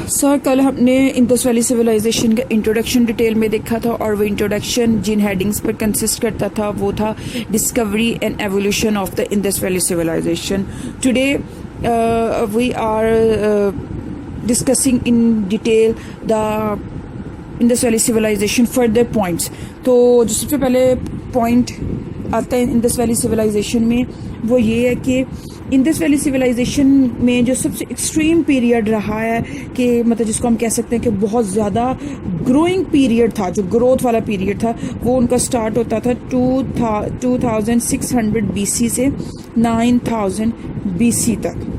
سر کل ہم نے انڈس ویلی سویلائزیشن کا انٹروڈکشن ڈیٹیل میں دیکھا تھا، اور وہ انٹروڈکشن جن ہیڈنگز پر کنسسٹ کرتا تھا وہ تھا discovery and evolution of the Indus Valley Civilisation. Today we are discussing in detail the Indus Valley Civilisation further points. تو جو سب سے پہلے پوائنٹ آتا ہے انڈس ویلی سویلائزیشن میں وہ یہ ہے کہ انڈس ویلی سویلائزیشن میں جو سب سے ایکسٹریم پیریڈ رہا ہے کہ مطلب جس کو ہم کہہ سکتے ہیں کہ بہت زیادہ گروئنگ پیریڈ تھا، جو گروتھ والا پیریڈ تھا، وہ ان کا سٹارٹ ہوتا تھا 2600 BC سے 9000 BC تک.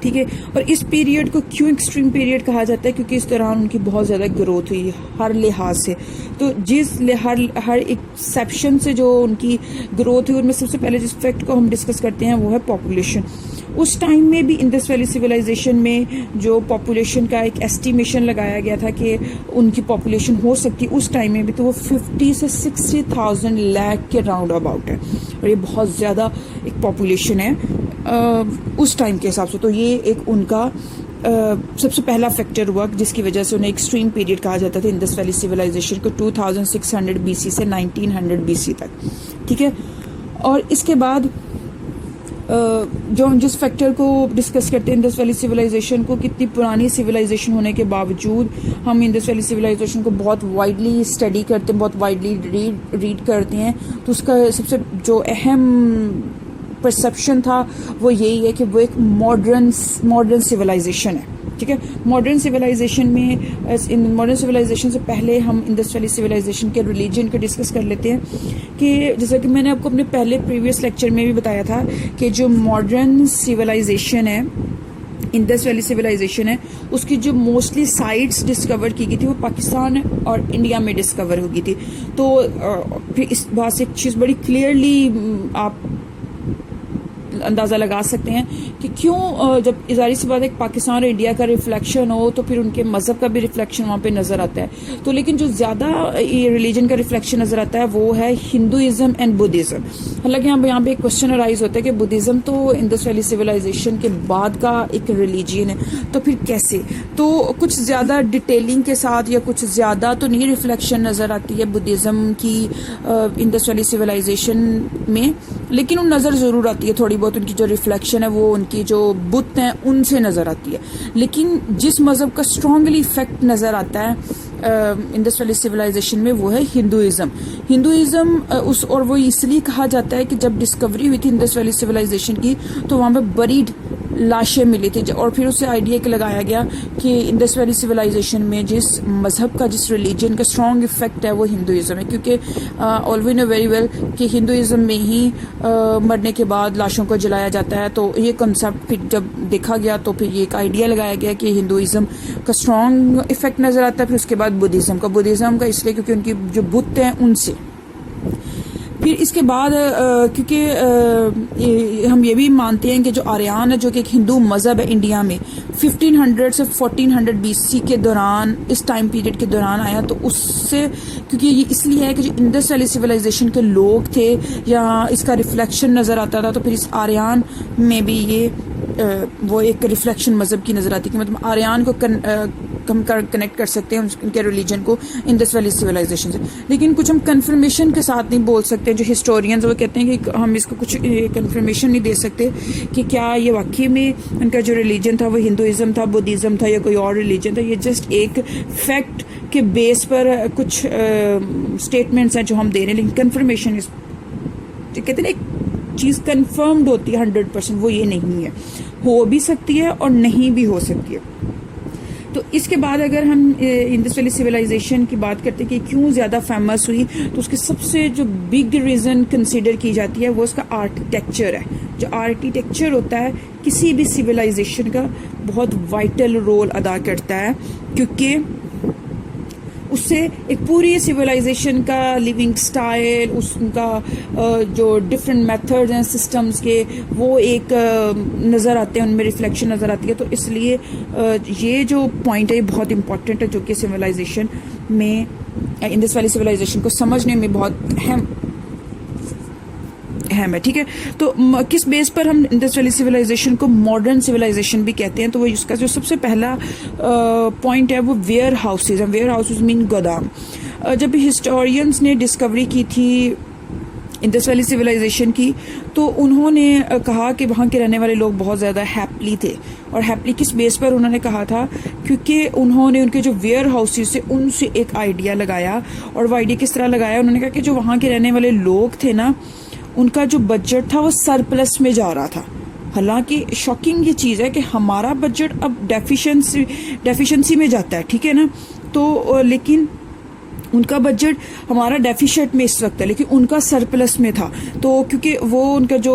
ٹھیک ہے، اور اس پیریڈ کو کیوں ایکسٹریم پیریڈ کہا جاتا ہے؟ کیونکہ اس دوران ان کی بہت زیادہ گروتھ ہوئی ہر لحاظ سے. تو ہر ایک سیپشن سے جو ان کی گروتھ ہوئی، ان میں سب سے پہلے جس فیکٹ کو ہم ڈسکس کرتے ہیں وہ ہے پاپولیشن. اس ٹائم میں بھی انڈس ویلی سویلائزیشن میں جو پاپولیشن کا ایک ایسٹیمیشن لگایا گیا تھا کہ ان کی پاپولیشن ہو سکتی اس ٹائم میں بھی، تو وہ 50 سے 60,000 لاکھ کے راؤنڈ اباؤٹ ہے، اور یہ بہت زیادہ ایک پاپولیشن ہے اس ٹائم کے حساب سے. تو یہ ایک ان کا سب سے پہلا فیکٹر ہوا جس کی وجہ سے انہیں ایکسٹریم پیریڈ کہا جاتا تھا انڈس ویلی سویلائزیشن کو 2600 BC سے 1900 BC تک. ٹھیک ہے، اور اس کے بعد جو ہم جس فیکٹر کو ڈسکس کرتے ہیں انڈس ویلی سویلائزیشن کو، کتنی پرانی سویلائزیشن ہونے کے باوجود ہم انڈس ویلی سویلائزیشن کو بہت وائڈلی اسٹڈی کرتے ہیں، بہت وائڈلی ریڈ کرتے ہیں. تو اس کا سب سے جو اہم پرسپشن تھا وہ یہی ہے کہ وہ ایک ماڈرن سویلائزیشن ہے. ٹھیک ہے، ماڈرن سویلائزیشن سے پہلے ہم انڈس ویلی سویلائزیشن کے ریلیجن کو ڈسکس کر لیتے ہیں. کہ جیسا کہ میں نے آپ کو اپنے پہلے پریویس لیکچر میں بھی بتایا تھا کہ جو ماڈرن سویلائزیشن ہے، انڈس ویلی سویلائزیشن ہے، اس کی جو موسٹلی سائٹس ڈسکور کی گئی تھی وہ پاکستان اور انڈیا میں ڈسکور ہو گئی تھی. تو پھر اس بات سے ایک چیز بڑی کلیئرلی آپ اندازہ لگا سکتے ہیں کہ کیوں جب ظاہر سی بات ہے پاکستان اور انڈیا کا ریفلیکشن ہو تو پھر ان کے مذہب کا بھی ریفلیکشن وہاں پہ نظر آتا ہے. تو لیکن جو زیادہ ریلیجن کا ریفلیکشن نظر آتا ہے وہ ہے ہندوازم اینڈ بدھزم. حالانکہ یہاں پہ ایک کوشچن ارائز ہوتا ہے کہ بدھزم تو انڈس ویلی سویلائزیشن کے بعد کا ایک ریلیجن ہے، تو پھر کیسے؟ تو کچھ زیادہ ڈیٹیلنگ کے ساتھ یا کچھ زیادہ تو نہیں ریفلیکشن نظر آتی ہے بدھزم کی انڈس ویلی سویلائزیشن میں، لیکن ان نظر ضرور آتی ہے تھوڑی بہت. ان کی جو ریفلیکشن ہے وہ ان کی جو بت ہیں ان سے نظر آتی ہے. لیکن جس مذہب کا اسٹرانگلی افیکٹ نظر آتا ہے انڈس ویلی سویلائزیشن میں وہ ہے ہندوازم. اور وہ اس لیے کہا جاتا ہے کہ جب ڈسکوری ہوئی تھی انڈس ویلی سویلائزیشن کی تو وہاں پہ بریڈ لاشیں ملی تھی، اور پھر اسے آئیڈیا لگایا گیا کہ انڈس ویلی سویلائزیشن میں جس مذہب کا، جس ریلیجن کا اسٹرانگ افیکٹ ہے وہ ہندوازم ہے. کیونکہ آل وی نو ویری ویل کہ ہندوازم میں ہی مرنے کے بعد لاشوں کو جلایا جاتا ہے. تو یہ کنسیپٹ پھر جب دیکھا گیا تو پھر یہ ایک آئیڈیا لگایا گیا کہ ہندوازم کا اسٹرانگ افیکٹ نظر آتا ہے. پھر اس کے بعد بدھزم کا اس لیے کیونکہ ان کی جو بت ہیں ان سے. پھر اس کے بعد کیونکہ ہم یہ بھی مانتے ہیں کہ جو آریان ہے جو کہ ایک ہندو مذہب ہے انڈیا میں 1500 سے 1400 BC کے دوران، اس ٹائم پیریڈ کے دوران آیا. تو اس سے کیونکہ یہ اس لیے ہے کہ جو انڈس ویلی سویلائزیشن کے لوگ تھے یا اس کا ریفلیکشن نظر آتا تھا، تو پھر اس آریان میں بھی یہ وہ ایک ریفلیکشن مذہب کی نظر آتی ہے کہ مطلب آریان کو ہم کنیکٹ کر سکتے ہیں ان کے ریلیجن کو انڈس ویلی سویلائزیشن سے. لیکن کچھ ہم کنفرمیشن کے ساتھ نہیں بول سکتے. جو ہسٹورینز وہ کہتے ہیں کہ ہم اس کو کچھ کنفرمیشن نہیں دے سکتے کہ کیا یہ واقعی میں ان کا جو ریلیجن تھا وہ ہندوازم تھا، بدھزم تھا یا کوئی اور ریلیجن تھا. یہ جسٹ ایک فیکٹ کے بیس پر کچھ اسٹیٹمنٹس ہیں جو ہم دے رہے ہیں، لیکن کنفرمیشن کہتے ہیں ایک چیز کنفرمڈ ہوتی ہے 100%، وہ یہ نہیں ہے. ہو بھی سکتی ہے اور نہیں بھی ہو سکتی ہے. تو اس کے بعد اگر ہم انڈس ویلی سویلائزیشن کی بات کرتے ہیں کہ کیوں زیادہ فیمس ہوئی، تو اس کے سب سے جو بگ ریزن کنسیڈر کی جاتی ہے وہ اس کا آرکیٹیکچر ہے. جو آرکیٹیکچر ہوتا ہے کسی بھی سویلائزیشن کا بہت وائٹل رول ادا کرتا ہے، کیونکہ اس سے ایک پوری سویلائزیشن کا لیونگ سٹائل، اس کا جو ڈفرینٹ میتھڈز ہیں سسٹمز کے، وہ ایک نظر آتے ہیں، ان میں ریفلیکشن نظر آتی ہے. تو اس لیے یہ جو پوائنٹ ہے یہ بہت امپورٹنٹ ہے، جو کہ سویلائزیشن میں انڈس ویلی سویلائزیشن کو سمجھنے میں بہت اہم ہے. ٹھیک ہے, تو کس بیس پر ہم انڈس ویلی سویلائزیشن کو ماڈرن سویلائزیشن بھی کہتے ہیں؟ تو وہ اس کا جو سب سے پہلا پوائنٹ ہے وہ ویئر ہاؤسز ہیں. ویئر ہاؤسز مین گودام. جب ہسٹورینس نے ڈسکوری کی تھی انڈس ویلی سویلائزیشن کی, تو انہوں نے کہا کہ وہاں کے رہنے والے لوگ بہت زیادہ ہیپلی تھے. اور ہیپلی کس بیس پر انہوں نے کہا تھا؟ کیونکہ انہوں نے ان کے جو ویئر ہاؤسز سے ان سے ایک آئیڈیا لگایا. اور وہ آئیڈیا کس طرح لگایا؟ انہوں نے کہا کہ جو وہاں کے رہنے والے لوگ تھے نا, ان کا جو بجٹ تھا وہ سرپلس میں جا رہا تھا. حالانکہ شاکنگ یہ چیز ہے کہ ہمارا بجٹ اب ڈیفیشنسی میں جاتا ہے. ٹھیک ہے نا, تو لیکن ان کا بجٹ ہمارا ڈیفیشٹ میں اس وقت ہے, لیکن ان کا سرپلس میں تھا. تو کیونکہ وہ ان کا جو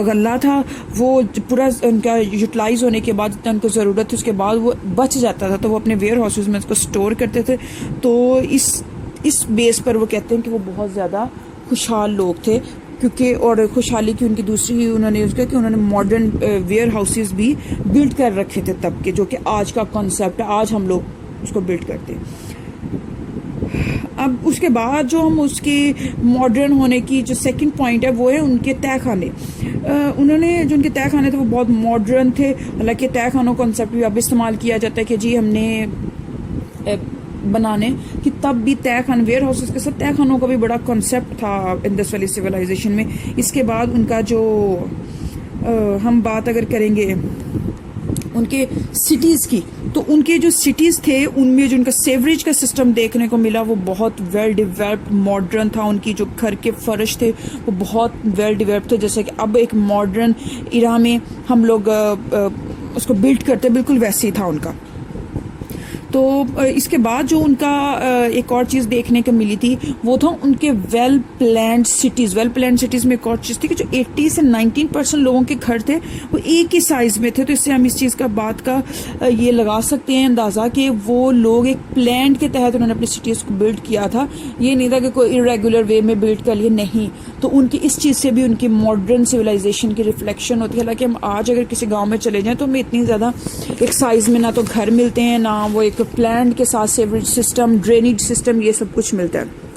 غلہ تھا وہ پورا ان کا یوٹیلائز ہونے کے بعد جتنا ان کو ضرورت تھی اس کے بعد وہ بچ جاتا تھا, تو وہ اپنے ویئر ہاؤسز میں اس کو سٹور کرتے تھے. تو اس بیس پر وہ کہتے ہیں کہ وہ بہت زیادہ خوشحال لوگ تھے. کیونکہ اور خوشحالی کی ان کی دوسری انہوں نے یوز کیا کہ انہوں نے ماڈرن ویئر ہاؤسز بھی بلڈ کر رکھے تھے تب کے, جو کہ آج کا کانسیپٹ ہے, آج ہم لوگ اس کو بلڈ کرتے ہیں. اب اس کے بعد جو ہم اس کی ماڈرن ہونے کی جو سیکنڈ پوائنٹ ہے وہ ہے ان کے تہہ خانے. انہوں نے جو ان کے تہہ خانے تھے وہ بہت ماڈرن تھے. حالانکہ تہہ خانوں کانسیپٹ بھی اب استعمال کیا جاتا ہے کہ جی ہم نے بنانے کہ تب بھی تہہ خان ویئر ہاؤسز کے ساتھ تہہ خانوں کا بھی بڑا کانسیپٹ تھا انڈس ویلی سویلائزیشن میں. اس کے بعد ان کا جو ہم بات اگر کریں گے ان کے سٹیز کی, تو ان کے جو سٹیز تھے ان میں جو ان کا سیوریج کا سسٹم دیکھنے کو ملا وہ بہت ویل ڈیولپڈ ماڈرن تھا. ان کی جو گھر کے فرش تھے وہ بہت ویل ڈیولپڈ تھے, جیسے کہ اب ایک ماڈرن ایرا میں ہم لوگ اس کو بلڈ کرتے بالکل ویسے ہی تھا ان کا. تو اس کے بعد جو ان کا ایک اور چیز دیکھنے کو ملی تھی وہ تھا ان کے well planned cities. Well planned cities میں ایک اور چیز تھی کہ جو 80 سے 19% لوگوں کے گھر تھے وہ ایک ہی سائز میں تھے. تو اس سے ہم اس چیز کا بات کا یہ لگا سکتے ہیں اندازہ کہ وہ لوگ ایک پلان کے تحت انہوں نے اپنی سٹیز کو بلڈ کیا تھا. یہ نہیں تھا کہ کوئی ارریگولر وے میں بلڈ کر لیے, نہیں. تو ان کی اس چیز سے بھی ان کی ماڈرن سویلائزیشن کی ریفلیکشن ہوتی ہے. حالانکہ ہم آج اگر کسی گاؤں میں چلے جائیں تو ہمیں اتنی زیادہ ایک سائز میں نہ تو گھر ملتے ہیں, نہ وہ ایک پلانٹ کے ساتھ سیوریج سسٹم, ڈرینیج سسٹم, یہ سب کچھ ملتا ہے.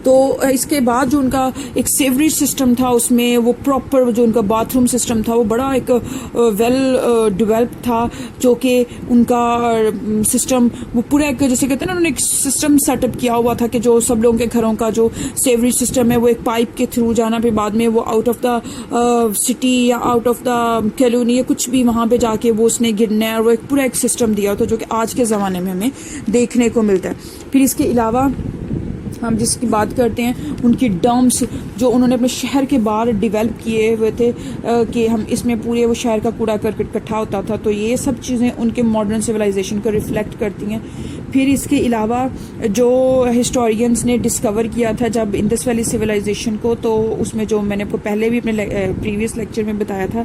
تو اس کے بعد جو ان کا ایک سیوریج سسٹم تھا اس میں وہ پراپر جو ان کا باتھ روم سسٹم تھا وہ بڑا ایک ویل ڈیولپ تھا, جو کہ ان کا سسٹم وہ پورا ایک جیسے کہتے ہیں نا انہوں نے ایک سسٹم سیٹ اپ کیا ہوا تھا کہ جو سب لوگوں کے گھروں کا جو سیوریج سسٹم ہے وہ ایک پائپ کے تھرو جانا, پھر بعد میں وہ آؤٹ آف دا سٹی یا آؤٹ آف دا کالونی یا کچھ بھی وہاں پہ جا کے وہ اس نے گرنا ہے, اور وہ ایک پورا ایک سسٹم دیا ہوتا ہے جو کہ آج کے زمانے میں ہمیں دیکھنے کو ملتا ہے. پھر اس کے علاوہ ہم جس کی بات کرتے ہیں ان کی ڈمپس جو انہوں نے اپنے شہر کے باہر ڈیولپ کیے ہوئے تھے کہ ہم اس میں پورے وہ شہر کا کوڑا کرکٹ اکٹھا ہوتا تھا. تو یہ سب چیزیں ان کے ماڈرن سویلائزیشن کو ریفلیکٹ کرتی ہیں. پھر اس کے علاوہ جو ہسٹورینس نے ڈسکور کیا تھا جب انڈس ویلی سویلائزیشن کو, تو اس میں جو میں نے آپ کو پہلے بھی اپنے پریویس لیکچر میں بتایا تھا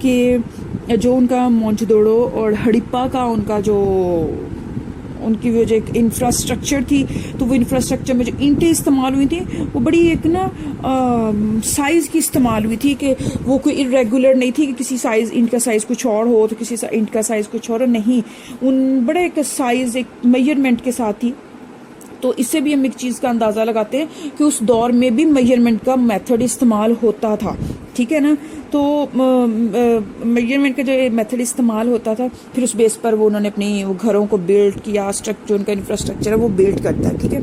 کہ جو ان کا مونچدوڑو اور ہڑپا کا ان کا جو ان کی وہ جو ایک انفراسٹرکچر تھی, تو وہ انفراسٹرکچر میں جو اینٹیں استعمال ہوئی تھیں وہ بڑی ایک نا سائز کی استعمال ہوئی تھی کہ وہ کوئی ارریگولر نہیں تھی کہ کسی سائز اینٹ کا سائز کچھ اور ہو تو کسی اینٹ کا سائز کچھ اور نہیں. ان بڑے ایک سائز ایک میجرمنٹ کے ساتھ تھی. تو اس سے بھی ہم ایک چیز کا اندازہ لگاتے ہیں کہ اس دور میں بھی میجرمنٹ کا میتھڈ استعمال ہوتا تھا. ٹھیک ہے نا, تو میجرمنٹ کا جو میتھڈ استعمال ہوتا تھا پھر اس بیس پر وہ انہوں نے اپنی گھروں کو بلڈ کیا, جو ان کا انفراسٹرکچر ہے وہ بلڈ کرتا ہے. ٹھیک ہے.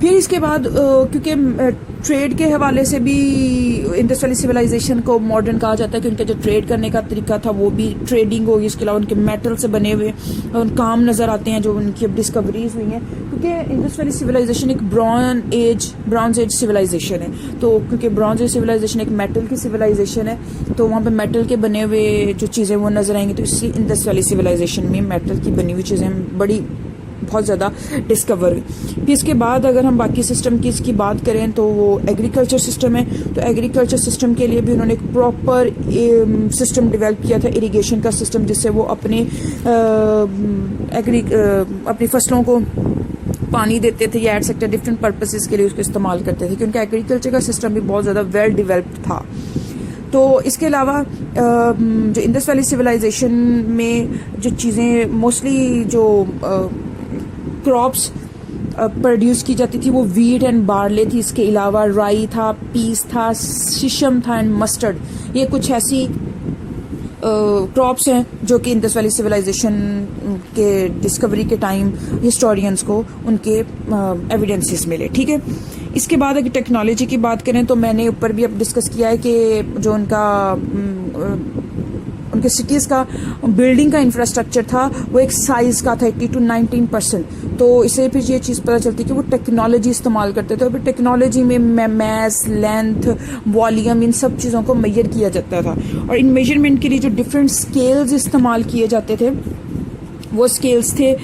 پھر اس کے بعد کیونکہ ٹریڈ کے حوالے سے بھی انڈس ویلی سویلائزیشن کو ماڈرن کہا جاتا ہے کہ ان کا جو ٹریڈ کرنے کا طریقہ تھا وہ بھی ٹریڈنگ ہوگی. اس کے علاوہ ان کے میٹل سے بنے ہوئے ان کام نظر آتے ہیں جو ان کی اب ڈسکوریز ہوئی ہیں, کیونکہ انڈس ویلی سویلائزیشن ایک برانز ایج سویلائزیشن ہے. تو کیونکہ برانز ایج سویلائزیشن ایک میٹل کی سویلائزیشن ہے تو وہاں پہ میٹل کے بنے ہوئے جو چیزیں وہ نظر آئیں گی. تو اس لیے انڈس ویلی سویلائزیشن میں میٹل کی بنی ہوئی چیزیں بڑی بہت زیادہ ڈسکور ہوئی. پھر اس کے بعد اگر ہم باقی سسٹم کی اس کی بات کریں تو وہ ایگریکلچر سسٹم ہے. تو ایگریکلچر سسٹم کے لیے بھی انہوں نے ایک پراپر سسٹم ڈیولپ کیا تھا, اریگیشن کا سسٹم, جس سے وہ اپنی فصلوں کو پانی دیتے تھے یا ایٹ سکتے ڈفرینٹ پرپسز کے لیے اس کو استعمال کرتے تھے, کیونکہ ایگریکلچر کا سسٹم بھی بہت زیادہ ویل ڈیولپڈ تھا. تو اس کے علاوہ جو انڈس ویلی سویلائزیشن میں جو چیزیں موسٹلی جو کراپس پروڈیوس کی جاتی تھی وہ ویٹ اینڈ بارلے تھی. اس کے علاوہ رائی تھا, پیس تھا, ششم تھا اینڈ مسٹرڈ. یہ کچھ ایسی کراپس ہیں جو کہ انڈس ویلی سویلائزیشن کے ڈسکوری کے ٹائم ہسٹورینس کو ان کے ایویڈنسز ملے. ٹھیک ہے. اس کے بعد اگر ٹیکنالوجی کی بات کریں تو میں نے اوپر بھی اب ڈسکس کیا ہے کہ جو ان کے سٹیز کا بلڈنگ کا انفراسٹرکچر تھا وہ ایک سائز کا تھا 80 to 19%. تو اس سے پھر یہ چیز پتہ چلتی ہے کہ وہ ٹیکنالوجی استعمال کرتے تھے. اور پھر ٹیکنالوجی میں میس, لینتھ, والیوم, ان سب چیزوں کو میئر کیا جاتا تھا. اور ان میجرمنٹ کے لیے جو ڈفرینٹ اسکیلز استعمال کیے جاتے تھے وہ اسکیلز تھے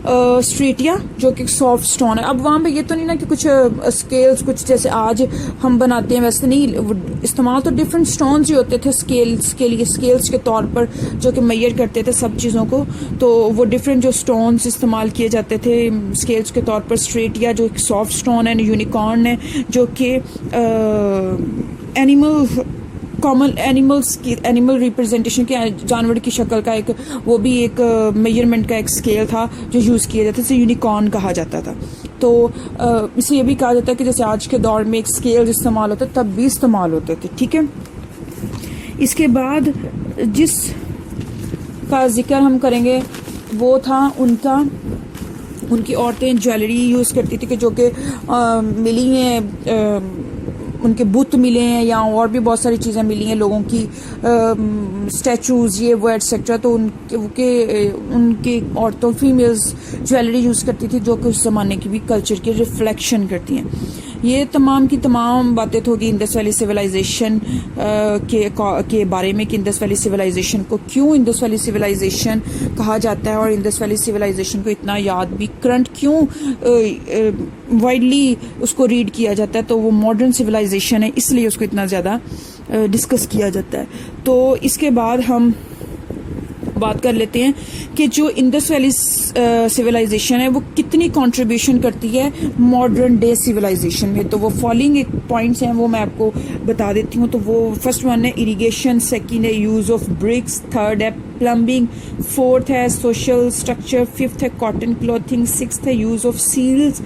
اسٹریٹیا جو کہ سافٹ اسٹون ہے. اب وہاں پہ یہ تو نہیں نا کہ کچھ اسکیلز کچھ جیسے آج ہم بناتے ہیں ویسے نہیں, استعمال تو ڈفرینٹ اسٹونز ہی ہوتے تھے اسکیلز کے لیے, اسکیلز کے طور پر جو کہ میئر کرتے تھے سب چیزوں کو. تو وہ ڈفرینٹ جو اسٹونز استعمال کیے جاتے تھے اسکیلز کے طور پر, اسٹریٹیا جو ایک سافٹ اسٹون ہے, یونیکارن ہے جو کہ اینیمل ریپرزینٹیشن کے جانور کی شکل کا ایک وہ بھی ایک میجرمنٹ کا ایک اسکیل تھا جو یوز کیا جاتا تھا, اسے یونیکارن کہا جاتا تھا. تو اسے یہ بھی کہا جاتا ہے کہ جیسے آج کے دور میں ایک اسکیل استعمال ہوتا ہے تب بھی استعمال ہوتے تھے. ٹھیک ہے. اس کے بعد جس کا ذکر ہم کریں گے وہ تھا ان کی عورتیں جویلری یوز کرتی تھی کہ جو کہ ملی ہیں, ان کے بت ملے ہیں یا اور بھی بہت ساری چیزیں ملی ہیں لوگوں کی, اسٹیچوز یہ وہ ایٹسیکٹرا. تو ان کی عورتوں فیمیلز جویلری یوز کرتی تھی جو کہ اس زمانے کی بھی کلچر کی ریفلیکشن کرتی ہیں. یہ تمام کی تمام باتیں تو ہوگی انڈس ویلی سویلائزیشن کے بارے میں کہ انڈس ویلی سویلائزیشن کو کیوں انڈس ویلی سویلائزیشن کہا جاتا ہے اور انڈس ویلی سویلائزیشن کو اتنا یاد بھی کرنٹ کیوں وائڈلی اس کو ریڈ کیا جاتا ہے. تو وہ ماڈرن سویلائزیشن ہے اس لیے اس کو اتنا زیادہ ڈسکس کیا جاتا ہے. تو اس کے بعد ہم بات کر لیتے ہیں کہ جو انڈس ویلی سویلائزیشن ہے وہ کتنی کنٹریبیوشن کرتی ہے ماڈرن ڈے سویلائزیشن میں. تو وہ فالوئنگ ایک پوائنٹس ہیں وہ میں آپ کو بتا دیتی ہوں. تو وہ فرسٹ ون ہے اریگیشن, سیکنڈ ہے یوز آف برکس, تھرڈ ہے پلمبنگ, فورتھ ہے سوشل اسٹرکچر, ففتھ ہے کاٹن کلوتھنگ, سکستھ ہے use of seals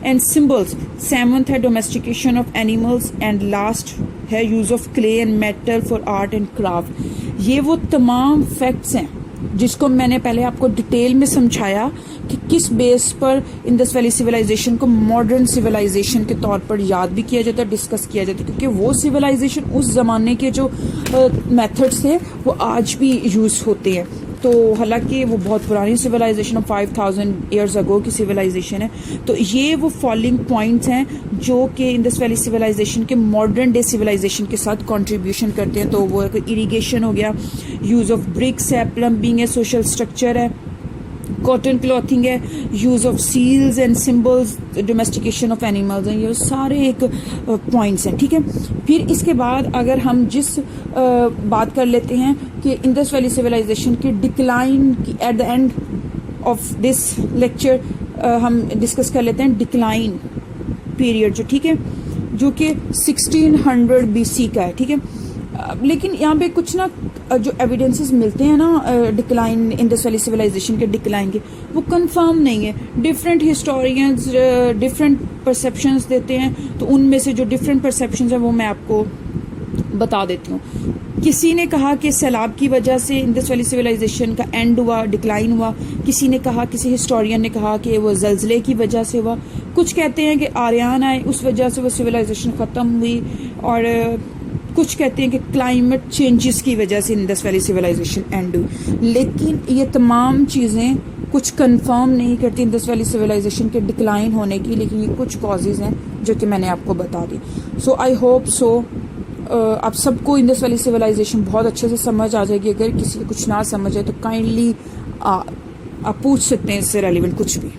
and symbols, seventh ہے domestication of animals, and last ہے use of clay and metal for art and craft. یہ وہ تمام facts ہیں جس کو میں نے پہلے آپ کو ڈیٹیل میں سمجھایا کہ کس بیس پر انڈس ویلی سویلائزیشن کو ماڈرن سویلائزیشن کے طور پر یاد بھی کیا جاتا ہے, ڈسکس کیا جاتا ہے, کیونکہ وہ سویلائزیشن اس زمانے کے جو میتھڈس تھے وہ آج بھی یوز ہوتے ہیں. تو حالانکہ وہ بہت پرانی سویلائزیشن 5000 ایئرز اگو کی سویلائزیشن ہے. تو یہ وہ فالوئنگ پوائنٹس ہیں جو کہ انڈس ویلی سویلائزیشن کے ماڈرن ڈے سویلائزیشن کے ساتھ کنٹریبیوشن کرتے ہیں. تو وہ اریگیشن ہو گیا, یوز آف برکس ہے, پلمبنگ ہے, سوشل اسٹرکچر ہے, کاٹن کلوتھنگ ہے, use of seals and symbols, domestication of animals ہیں. یہ سارے ایک پوائنٹس ہیں. ٹھیک ہے. پھر اس کے بعد اگر ہم جس بات کر لیتے ہیں کہ انڈس ویلی سویلائزیشن کی ڈکلائن کی at the end of this lecture ہم ڈسکس کر لیتے ہیں ڈکلائن پیریڈ جو, ٹھیک ہے, جو کہ 1600 BC کا ہے. ٹھیک ہے. لیکن یہاں پہ کچھ نا جو ایویڈنسز ملتے ہیں نا ڈکلائن انڈس ویلی سویلائزیشن کے ڈکلائن کے وہ کنفرم نہیں ہے. ڈفرینٹ ہسٹورینز ڈفرینٹ پرسیپشنز دیتے ہیں. تو ان میں سے جو ڈفرینٹ پرسیپشنز ہیں وہ میں آپ کو بتا دیتی ہوں. کسی نے کہا کہ سیلاب کی وجہ سے انڈس ویلی سویلائزیشن کا اینڈ ہوا, ڈکلائن ہوا. کسی نے کہا, کسی ہسٹورین نے کہا کہ وہ زلزلے کی وجہ سے ہوا. کچھ کہتے ہیں کہ آریان آئے اس وجہ سے وہ سویلائزیشن ختم ہوئی, اور کچھ کہتے ہیں کہ کلائمیٹ چینجز کی وجہ سے انڈس ویلی سویلائزیشن اینڈ ہوئی. لیکن یہ تمام چیزیں کچھ کنفرم نہیں کرتی انڈس ویلی سویلائزیشن کے ڈکلائن ہونے کی, لیکن یہ کچھ کازز ہیں جو کہ میں نے آپ کو بتا دی. سو آئی ہوپ سو آپ سب کو انڈس ویلی سویلائزیشن بہت اچھے سے سمجھ آ جائے گی. اگر کسی کو کچھ نہ سمجھ آئے تو کائنڈلی آپ پوچھ سکتے ہیں اس سے ریلیونٹ کچھ بھی.